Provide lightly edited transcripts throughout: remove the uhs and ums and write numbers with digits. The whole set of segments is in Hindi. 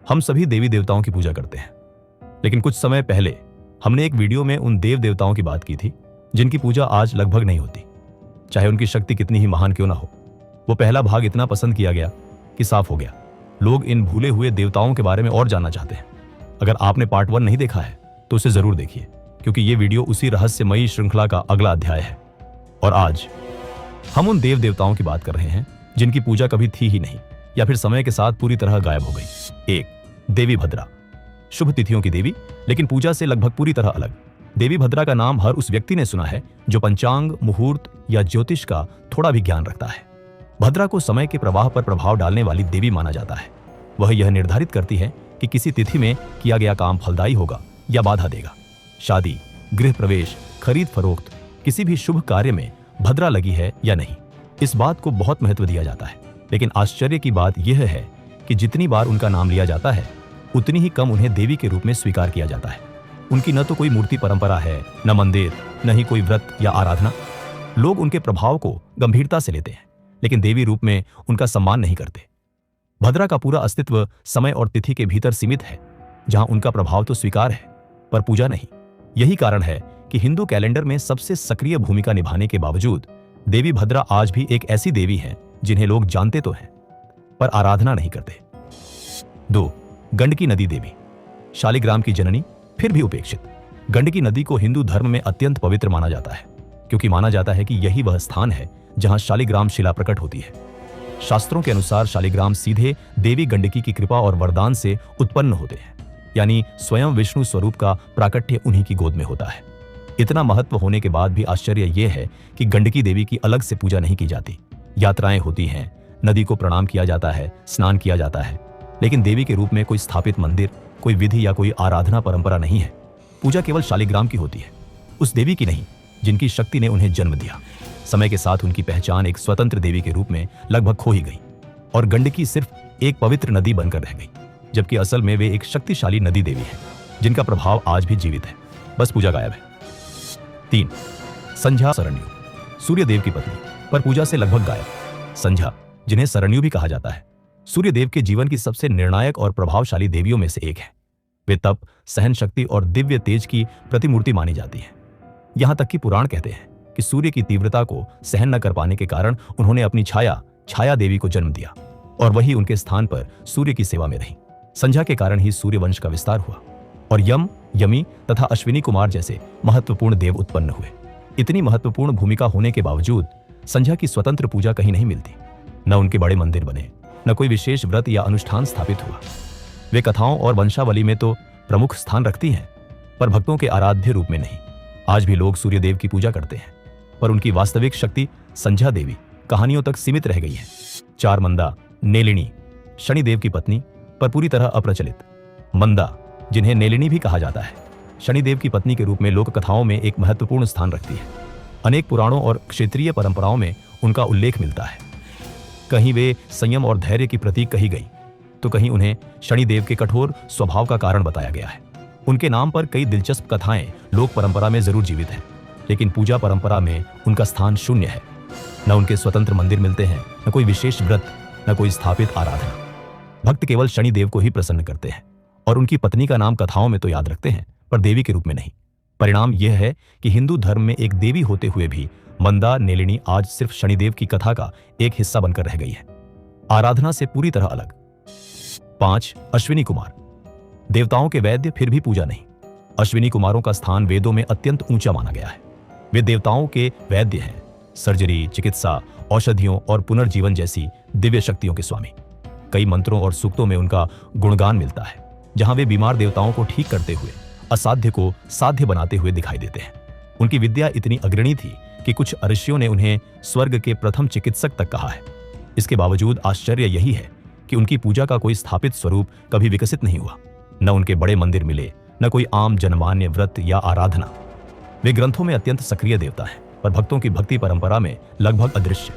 हम सभी देवी देवताओं की पूजा करते हैं, लेकिन कुछ समय पहले हमने एक वीडियो में उन देव देवताओं की बात की थी जिनकी पूजा आज लगभग नहीं होती, चाहे उनकी शक्ति कितनी ही महान क्यों ना हो। वो पहला भाग इतना पसंद किया गया कि साफ हो गया, लोग इन भूले हुए देवताओं के बारे में और जानना चाहते हैं। अगर आपने पार्ट 1 नहीं देखा है तो उसे जरूर देखिए, क्योंकि ये वीडियो उसी रहस्यमयी श्रृंखला का अगला अध्याय है। और आज हम उन देव देवताओं की बात कर रहे हैं जिनकी पूजा कभी थी ही नहीं या फिर समय के साथ पूरी तरह गायब हो गई। 1. देवी भद्रा। शुभ तिथियों की देवी, लेकिन पूजा से लगभग पूरी तरह अलग। देवी भद्रा का नाम हर उस व्यक्ति ने सुना है जो पंचांग, मुहूर्त या ज्योतिष का थोड़ा भी ज्ञान रखता है। भद्रा को समय के प्रवाह पर प्रभाव डालने वाली देवी माना जाता है। वह यह निर्धारित करती है कि किसी तिथि में किया गया काम फलदायी होगा या बाधा देगा। शादी, गृह प्रवेश, खरीद फरोख्त, किसी भी शुभ कार्य में भद्रा लगी है या नहीं, इस बात को बहुत महत्व दिया जाता है। लेकिन आश्चर्य की बात यह है कि जितनी बार उनका नाम लिया जाता है उतनी ही कम उन्हें देवी के रूप में स्वीकार किया जाता है। उनकी न तो कोई मूर्ति परंपरा है, न मंदिर, न ही कोई व्रत या आराधना। लोग उनके प्रभाव को गंभीरता से लेते हैं, लेकिन देवी रूप में उनका सम्मान नहीं करते। भद्रा का पूरा अस्तित्व समय और तिथि के भीतर सीमित है, जहां उनका प्रभाव तो स्वीकार है पर पूजा नहीं। यही कारण है कि हिंदू कैलेंडर में सबसे सक्रिय भूमिका निभाने के बावजूद देवी भद्रा आज भी एक ऐसी देवी है जिन्हें लोग जानते तो हैं पर आराधना नहीं करते। 2. गंडकी नदी देवी। शालिग्राम की जननी, फिर भी उपेक्षित। गंडकी नदी को हिंदू धर्म में अत्यंत पवित्र माना जाता है, क्योंकि माना जाता है कि यही वह स्थान है जहां शालिग्राम शिला प्रकट होती है। शास्त्रों के अनुसार शालिग्राम सीधे देवी गंडकी की कृपा और वरदान से उत्पन्न होते हैं, यानी स्वयं विष्णु स्वरूप का प्राकट्य उन्हीं की गोद में होता है। इतना महत्व होने के बाद भी आश्चर्य यह है कि गंडकी देवी की अलग से पूजा नहीं की जाती। यात्राएं होती हैं, नदी को प्रणाम किया जाता है, स्नान किया जाता है, लेकिन देवी के रूप में कोई स्थापित मंदिर, कोई विधि या कोई आराधना परंपरा नहीं है। पूजा केवल शालिग्राम की होती है, उस देवी की नहीं जिनकी शक्ति ने उन्हें जन्म दिया। समय के साथ उनकी पहचान एक स्वतंत्र देवी के रूप में लगभग खो ही गई और गंडकी सिर्फ एक पवित्र नदी बनकर रह गई, जबकि असल में वे एक शक्तिशाली नदी देवी है जिनका प्रभाव आज भी जीवित है, बस पूजा गायब है। 3. संध्या सरण्यू। सूर्य देव की पत्नी, पर पूजा से लगभग गायब। संध्या, जिन्हें सरण्यू भी कहा जाता है, सूर्य देव के जीवन की सबसे निर्णायक और प्रभावशाली देवियों में से एक है। वे तप, सहन शक्ति और दिव्य तेज की प्रतिमूर्ति मानी जाती है। यहां तक कि पुराण कहते हैं कि सूर्य की तीव्रता को सहन न कर पाने के कारण उन्होंने अपनी छाया देवी को जन्म दिया और वही उनके स्थान पर सूर्य की सेवा में रही। संध्या के कारण ही सूर्य वंश का विस्तार हुआ और यमी तथा अश्विनी कुमार जैसे महत्वपूर्ण देव उत्पन्न हुए। इतनी महत्वपूर्ण भूमिका होने के बावजूद संध्या की स्वतंत्र पूजा कहीं नहीं मिलती। न उनके बड़े मंदिर बने, न कोई विशेष व्रत या अनुष्ठान स्थापित हुआ। वे कथाओं और वंशावली में तो प्रमुख स्थान रखती हैं, पर भक्तों के आराध्य रूप में नहीं। आज भी लोग सूर्य देव की पूजा करते हैं, पर उनकी वास्तविक शक्ति संध्या देवी कहानियों तक सीमित रह गई है। चारमंदा, नेलिनी, शनिदेव की पत्नी, पर पूरी तरह अप्रचलित। मंदा, जिन्हें नेलिनी भी कहा जाता है, शनिदेव की पत्नी के रूप में लोक कथाओं में एक महत्वपूर्ण स्थान रखती है। अनेक पुराणों और क्षेत्रीय परंपराओं में उनका उल्लेख मिलता है। कहीं वे संयम और धैर्य की प्रतीक कही गई, तो कहीं उन्हें शनिदेव के कठोर स्वभाव का कारण बताया गया है। उनके नाम पर कई दिलचस्प कथाएं लोक परंपरा में जरूर जीवित हैं, लेकिन पूजा परंपरा में उनका स्थान शून्य है। न उनके स्वतंत्र मंदिर मिलते हैं, न कोई विशेष व्रत, न कोई स्थापित आराधना। भक्त केवल शनिदेव को ही प्रसन्न करते हैं और उनकी पत्नी का नाम कथाओं में तो याद रखते हैं, पर देवी के रूप में नहीं। परिणाम यह है कि हिंदू धर्म में एक देवी होते हुए भी मंदा, नेलिनी आज सिर्फ शनिदेव की कथा का एक हिस्सा बनकर रह गई है, आराधना से पूरी तरह अलग। 5. अश्विनी कुमार। देवताओं के वैद्य, फिर भी पूजा नहीं। अश्विनी कुमारों का स्थान वेदों में अत्यंत ऊंचा माना गया है। वे देवताओं के वैद्य हैं, सर्जरी, चिकित्सा, औषधियों और पुनर्जीवन जैसी दिव्य शक्तियों के स्वामी। कई मंत्रों और सूक्तों में उनका गुणगान मिलता है, जहां वे बीमार देवताओं को ठीक करते हुए असाध्य को साध्य बनाते हुए दिखाई देते हैं। उनकी विद्या इतनी अग्रणी थी कि कुछ ऋषियों ने उन्हें स्वर्ग के प्रथम चिकित्सक तक कहा है। इसके बावजूद आश्चर्य यही है कि उनकी पूजा का कोई स्थापित स्वरूप कभी विकसित नहीं हुआ। न उनके बड़े मंदिर मिले, न कोई आम जनमान्य व्रत या आराधना। वे ग्रंथों में अत्यंत सक्रिय देवता हैं, पर भक्तों की भक्ति परंपरा में लगभग अदृश्य।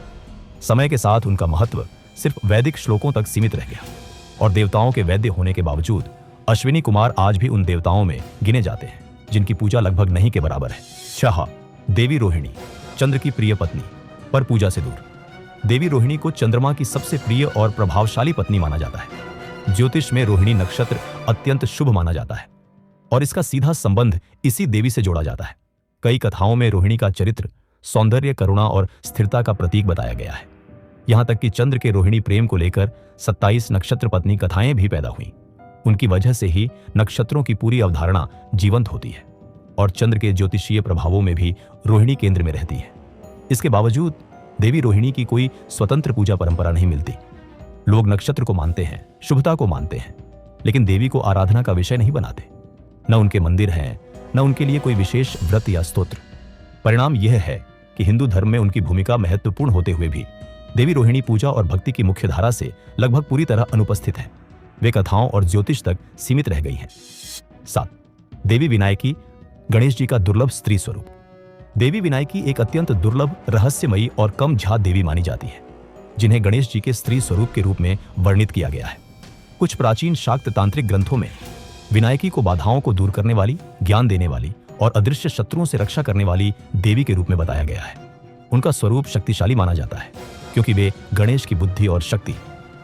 समय के साथ उनका महत्व सिर्फ वैदिक श्लोकों तक सीमित रह गया और देवताओं के वैद्य होने के बावजूद अश्विनी कुमार आज भी उन देवताओं में गिने जाते हैं जिनकी पूजा लगभग नहीं के बराबर है। 6. देवी रोहिणी, चंद्र की प्रिय पत्नी, पर पूजा से दूर। देवी रोहिणी को चंद्रमा की सबसे प्रिय और प्रभावशाली पत्नी माना जाता है। ज्योतिष में रोहिणी नक्षत्र अत्यंत शुभ माना जाता है और इसका सीधा संबंध इसी देवी से जोड़ा जाता है। कई कथाओं में रोहिणी का चरित्र सौंदर्य, करुणा और स्थिरता का प्रतीक बताया गया है। यहां तक कि चंद्र के रोहिणी प्रेम को लेकर 27 नक्षत्र पत्नी कथाएं भी पैदा हुई। उनकी वजह से ही नक्षत्रों की पूरी अवधारणा जीवंत होती है और चंद्र के ज्योतिषीय प्रभावों में भी रोहिणी केंद्र में रहती है। इसके बावजूद देवी रोहिणी की कोई स्वतंत्र पूजा परंपरा नहीं मिलती। लोग नक्षत्र को मानते हैं, शुभता को मानते हैं, लेकिन देवी को आराधना का विषय नहीं बनाते। न उनके मंदिर हैं, न उनके लिए कोई विशेष व्रत या स्तोत्र। परिणाम यह है कि हिंदू धर्म में उनकी भूमिका महत्वपूर्ण होते हुए भी देवी रोहिणी पूजा और भक्ति की मुख्य धारा से लगभग पूरी तरह अनुपस्थित है। वे कथाओं और ज्योतिष तक सीमित रह गई हैं। 7. देवी विनायकी, गणेश जी का दुर्लभ स्त्री स्वरूप। देवी विनायकी एक अत्यंत दुर्लभ, रहस्यमयी और कम झात देवी मानी जाती है, जिन्हें गणेश जी के स्त्री स्वरूप के रूप में वर्णित किया गया है। कुछ प्राचीन शाक्त तांत्रिक ग्रंथों में विनायकी को बाधाओं को दूर करने वाली, ज्ञान देने वाली और अदृश्य शत्रुओं से रक्षा करने वाली देवी के रूप में बताया गया है। उनका स्वरूप शक्तिशाली माना जाता है क्योंकि वे गणेश की बुद्धि और शक्ति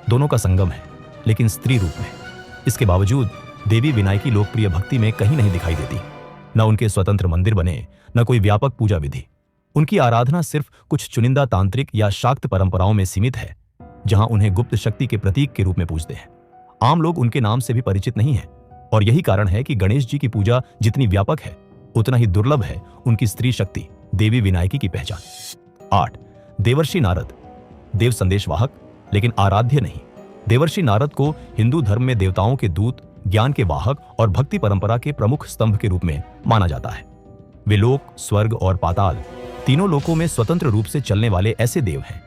दोनों का संगम है, लेकिन स्त्री रूप में। इसके बावजूद देवी विनायकी लोकप्रिय भक्ति में कहीं नहीं दिखाई देती। न उनके स्वतंत्र मंदिर बने, न कोई व्यापक पूजा विधि। उनकी आराधना सिर्फ कुछ चुनिंदा तांत्रिक या शाक्त परंपराओं में सीमित है, जहां उन्हें गुप्त शक्ति के प्रतीक के रूप में पूजते हैं। आम लोग उनके नाम से भी परिचित नहीं है और यही कारण है कि गणेश जी की पूजा जितनी व्यापक है, उतना ही दुर्लभ है उनकी स्त्री शक्ति, देवी विनायकी की पहचान। 8. देवर्षि नारद, देव संदेशवाहक लेकिन आराध्य नहीं। देवर्षि नारद को हिंदू धर्म में देवताओं के दूत, ज्ञान के वाहक और भक्ति परंपरा के प्रमुख स्तंभ के रूप में माना जाता है। वे लोक, स्वर्ग और पाताल तीनों लोकों में स्वतंत्र रूप से चलने वाले ऐसे देव हैं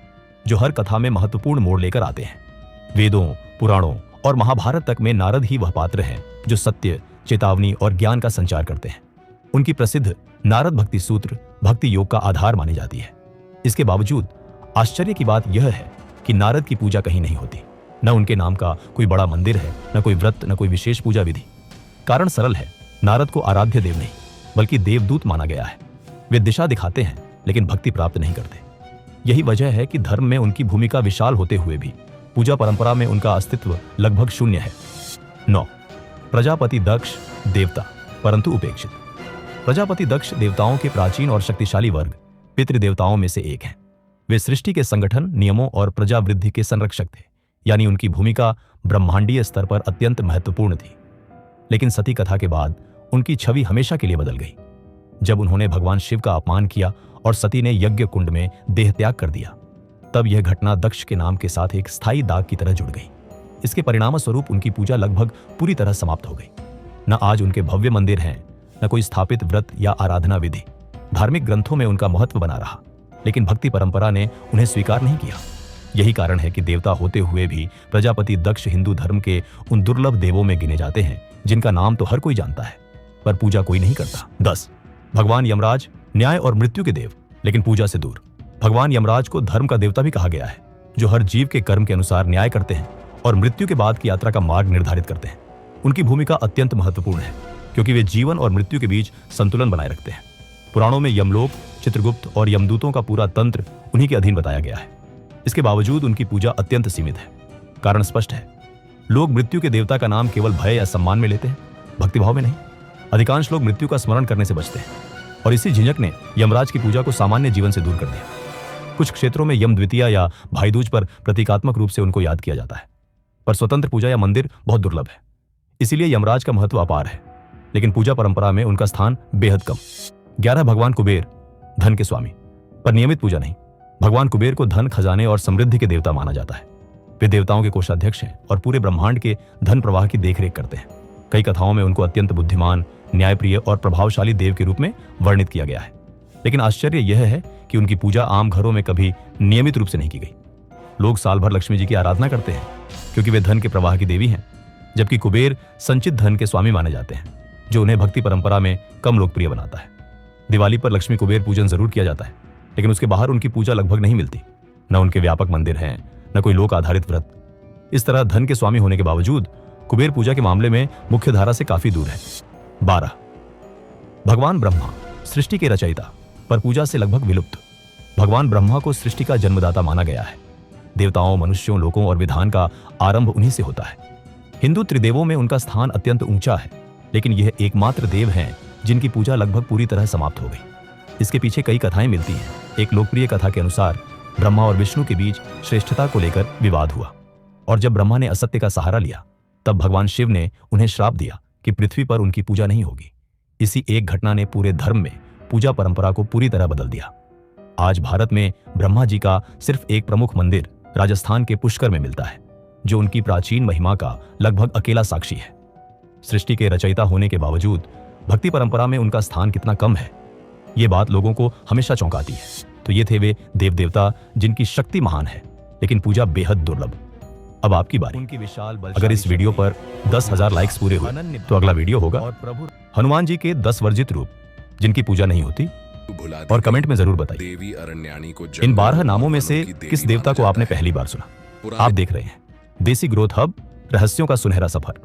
जो हर कथा में महत्वपूर्ण मोड़ लेकर आते हैं। वेदों, पुराणों और महाभारत तक में नारद ही वह पात्र हैं जो सत्य, चेतावनी और ज्ञान का संचार करते हैं। उनकी प्रसिद्ध नारद भक्ति सूत्र भक्ति योग का आधार मानी जाती है। इसके बावजूद आश्चर्य की बात यह है कि नारद की पूजा कहीं नहीं होती। न उनके नाम का कोई बड़ा मंदिर है, न कोई व्रत, न कोई विशेष पूजा विधि। कारण सरल है, नारद को आराध्य देव नहीं बल्कि देवदूत माना गया है। वे दिशा दिखाते हैं लेकिन भक्ति प्राप्त नहीं करते। यही वजह है कि धर्म में उनकी भूमिका विशाल होते हुए भी पूजा परंपरा में उनका अस्तित्व लगभग शून्य है। 9. प्रजापति दक्ष, देवता परंतु उपेक्षित। प्रजापति दक्ष देवताओं के प्राचीन और शक्तिशाली वर्ग, पितृदेवताओं में से एक हैं। वे सृष्टि के संगठन, नियमों और प्रजावृद्धि के संरक्षक थे, यानी उनकी भूमिका ब्रह्मांडीय स्तर पर अत्यंत महत्वपूर्ण थी। लेकिन सती कथा के बाद उनकी छवि हमेशा के लिए बदल गई। जब उन्होंने भगवान शिव का अपमान किया और सती ने यज्ञ कुंड में देह त्याग कर दिया, तब यह घटना दक्ष के नाम के साथ एक स्थायी दाग की तरह जुड़ गई। इसके परिणाम स्वरूप उनकी पूजा लगभग पूरी तरह समाप्त हो गई। न आज उनके भव्य मंदिर हैं, न कोई स्थापित व्रत या आराधना विधि। धार्मिक ग्रंथों में उनका महत्व बना रहा, लेकिन भक्ति परंपरा ने उन्हें स्वीकार नहीं किया। यही कारण है कि देवता होते हुए भी प्रजापति दक्ष हिंदू धर्म के उन दुर्लभ देवों में गिने जाते हैं जिनका नाम तो हर कोई जानता है, पर पूजा कोई नहीं करता। 10. भगवान यमराज, न्याय और मृत्यु के देव लेकिन पूजा से दूर। भगवान यमराज को धर्म का देवता भी कहा गया है, जो हर जीव के कर्म के अनुसार न्याय करते हैं और मृत्यु के बाद की यात्रा का मार्ग निर्धारित करते हैं। उनकी भूमिका अत्यंत महत्वपूर्ण है क्योंकि वे जीवन और मृत्यु के बीच संतुलन बनाए रखते हैं। पुराणों में यमलोक, चित्रगुप्त और यमदूतों का पूरा तंत्र उन्हीं के अधीन बताया गया है। इसके बावजूद उनकी पूजा अत्यंत सीमित है। कारण स्पष्ट है, लोग मृत्यु के देवता का नाम केवल भय या सम्मान में लेते हैं, भक्तिभाव में नहीं। अधिकांश लोग मृत्यु का स्मरण करने से बचते हैं और इसी झिझक ने यमराज की पूजा को सामान्य जीवन से दूर कर दिया। कुछ क्षेत्रों में यम द्वितीया या भाई दूज पर प्रतीकात्मक रूप से उनको याद किया जाता है, पर स्वतंत्र पूजा या मंदिर बहुत दुर्लभ है। इसीलिए यमराज का महत्व अपार है, लेकिन पूजा परंपरा में उनका स्थान बेहद कम। 11. भगवान कुबेर, धन के स्वामी, पर नियमित पूजा नहीं। भगवान कुबेर को धन, खजाने और समृद्धि के देवता माना जाता है। वे देवताओं के कोषाध्यक्ष हैं और पूरे ब्रह्मांड के धन प्रवाह की देखरेख करते हैं। कई कथाओं में उनको अत्यंत बुद्धिमान, न्यायप्रिय और प्रभावशाली देव के रूप में वर्णित किया गया है। लेकिन आश्चर्य यह है कि उनकी पूजा आम घरों में कभी नियमित रूप से नहीं की गई। लोग साल भर लक्ष्मी जी की आराधना करते हैं क्योंकि वे धन के प्रवाह की देवी हैं, जबकि कुबेर संचित धन के स्वामी माने जाते हैं, जो उन्हें भक्ति परंपरा में कम लोकप्रिय बनाता है। दिवाली पर लक्ष्मी कुबेर पूजन जरूर किया जाता है, लेकिन उसके बाहर उनकी पूजा लगभग नहीं मिलती। न उनके व्यापक मंदिर हैं, न कोई लोक आधारित व्रत। इस तरह धन के स्वामी होने के बावजूद कुबेर पूजा के मामले में मुख्य धारा से काफी दूर है। 12. भगवान ब्रह्मा, सृष्टि के रचयिता, पर पूजा से लगभग विलुप्त। भगवान ब्रह्मा को सृष्टि का जन्मदाता माना गया है। देवताओं, मनुष्यों, लोकों और विधान का आरंभ उन्हीं से होता है। हिंदू त्रिदेवों में उनका स्थान अत्यंत ऊंचा है, लेकिन यह एकमात्र देव हैं जिनकी पूजा लगभग पूरी तरह समाप्त हो गई। इसके पीछे कई कथाएं मिलती हैं। एक लोकप्रिय कथा के अनुसार ब्रह्मा और विष्णु के बीच श्रेष्ठता को लेकर विवाद हुआ, और जब ब्रह्मा ने असत्य का सहारा लिया तब भगवान शिव ने उन्हें श्राप दिया कि पृथ्वी पर उनकी पूजा नहीं होगी। इसी एक घटना ने पूरे धर्म में पूजा परंपरा को पूरी तरह बदल दिया। आज भारत में ब्रह्मा जी का सिर्फ एक प्रमुख मंदिर राजस्थान के पुष्कर में मिलता है, जो उनकी प्राचीन महिमा का लगभग अकेला साक्षी है। सृष्टि के रचयिता होने के बावजूद भक्ति परंपरा में उनका स्थान कितना कम है, ये बात लोगों को हमेशा चौंकाती है। तो ये थे वे देव देवता जिनकी शक्ति महान है लेकिन पूजा बेहद दुर्लभ। अब आपकी बारी। उनकी विशाल अगर इस वीडियो पर 10,000 लाइक्स पूरे हुए तो अगला वीडियो होगा और प्रभु हनुमान जी के 10 वर्जित रूप जिनकी पूजा नहीं होती, और कमेंट में जरूर बताइए इन 12 नामों में से किस देवता को आपने पहली बार सुना। आप देख रहे हैं देसी ग्रोथ हब, रहस्यों का सुनहरा सफर।